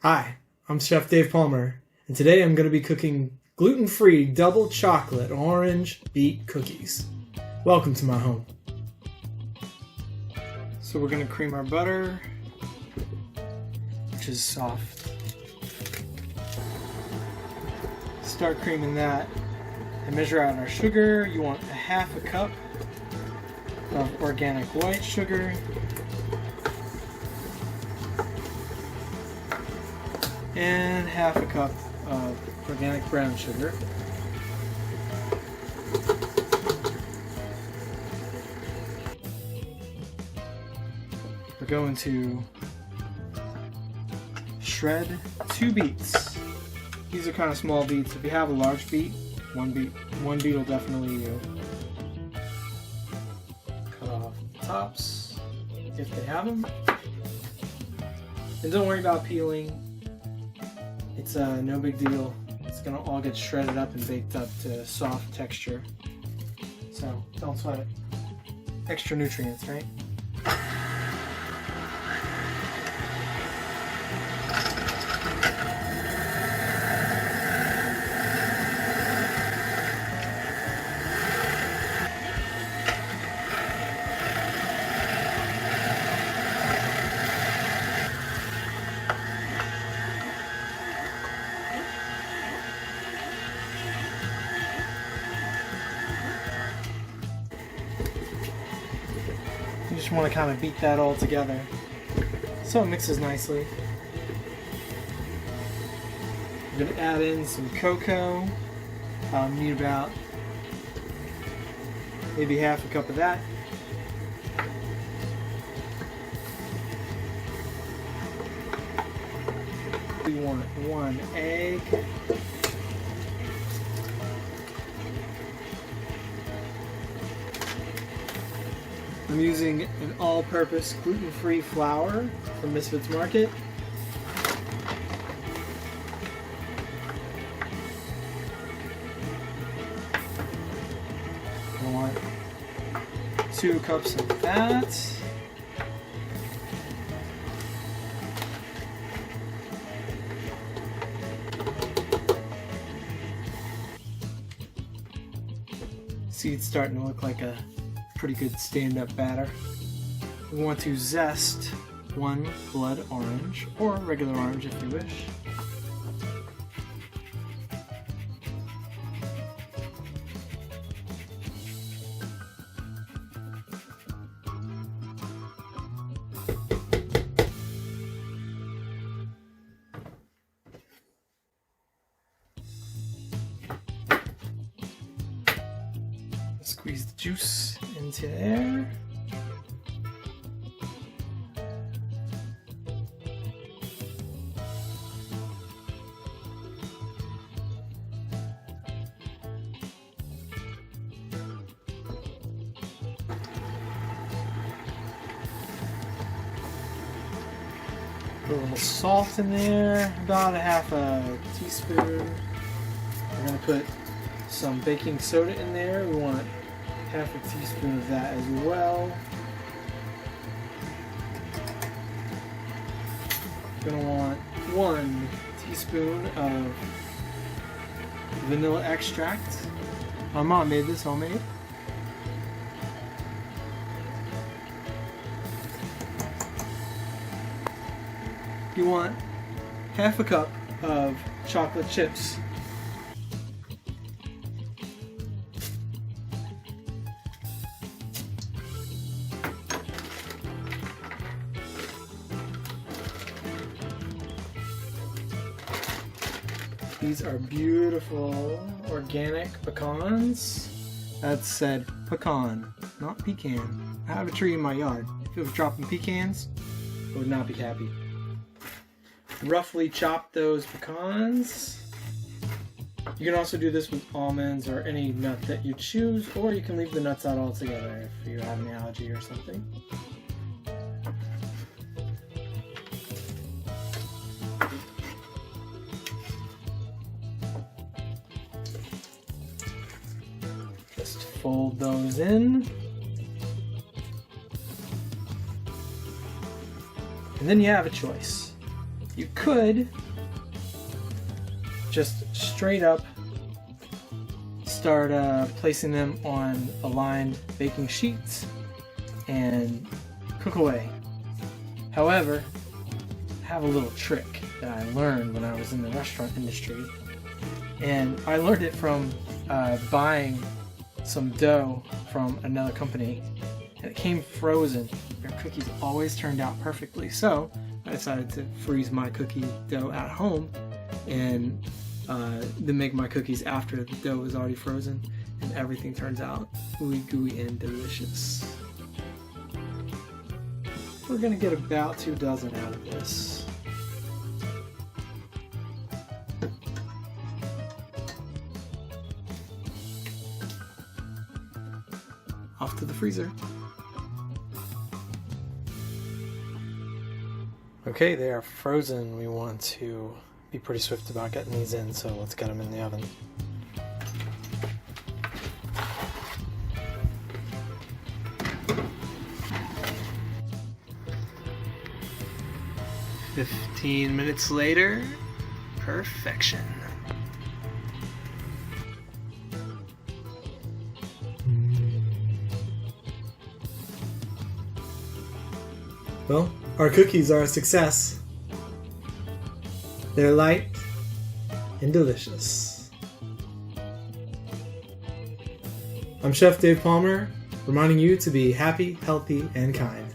Hi, I'm Chef Dave Palmer, and today I'm going to be cooking gluten-free double chocolate orange beet cookies. Welcome to my home. So we're going to cream our butter, which is soft. Start creaming that and measure out our sugar. You want a half a cup of organic white sugar. And half a cup of organic brown sugar. We're going to shred 2 beets. These are kind of small beets. If you have a large beet, one beet will definitely do. Cut off the tops if they have them. And don't worry about peeling. It's no big deal. It's gonna all get shredded up and baked up to soft texture. So don't sweat it. Extra nutrients, right? You just want to kind of beat that all together so it mixes nicely. I'm going to add in some cocoa. I'll need about maybe half a cup of that. We want 1 egg. I'm using an all-purpose gluten-free flour from Misfits Market. I want 2 cups of that. See, it's starting to look like a pretty good stand-up batter. We want to zest 1 blood orange, or regular orange if you wish. Squeeze the juice into there. Put a little salt in there, about a half a teaspoon. We're going to put some baking soda in there. We want half a teaspoon of that as well. We're going to want 1 teaspoon of vanilla extract. My mom made this homemade. You want half a cup of chocolate chips. These are beautiful organic pecans. That said pecan, not pecan. I have a tree in my yard. If it was dropping pecans, I would not be happy. Roughly chop those pecans. You can also do this with almonds or any nut that you choose, or you can leave the nuts out altogether if you have an allergy or something. Just fold those in. And then you have a choice. You could just straight up start placing them on aligned baking sheets and cook away. However, I have a little trick that I learned when I was in the restaurant industry, and I learned it from buying some dough from another company, and it came frozen. Their cookies always turned out perfectly, so I decided to freeze my cookie dough at home and then make my cookies after the dough is already frozen, and everything turns out ooey gooey and delicious. We're gonna get about 2 dozen out of this. Off to the freezer. Okay, they are frozen. We want to be pretty swift about getting these in, so let's get them in the oven. "15 minutes later, perfection." Well, our cookies are a success. They're light and delicious. I'm Chef Dave Palmer, reminding you to be happy, healthy, and kind.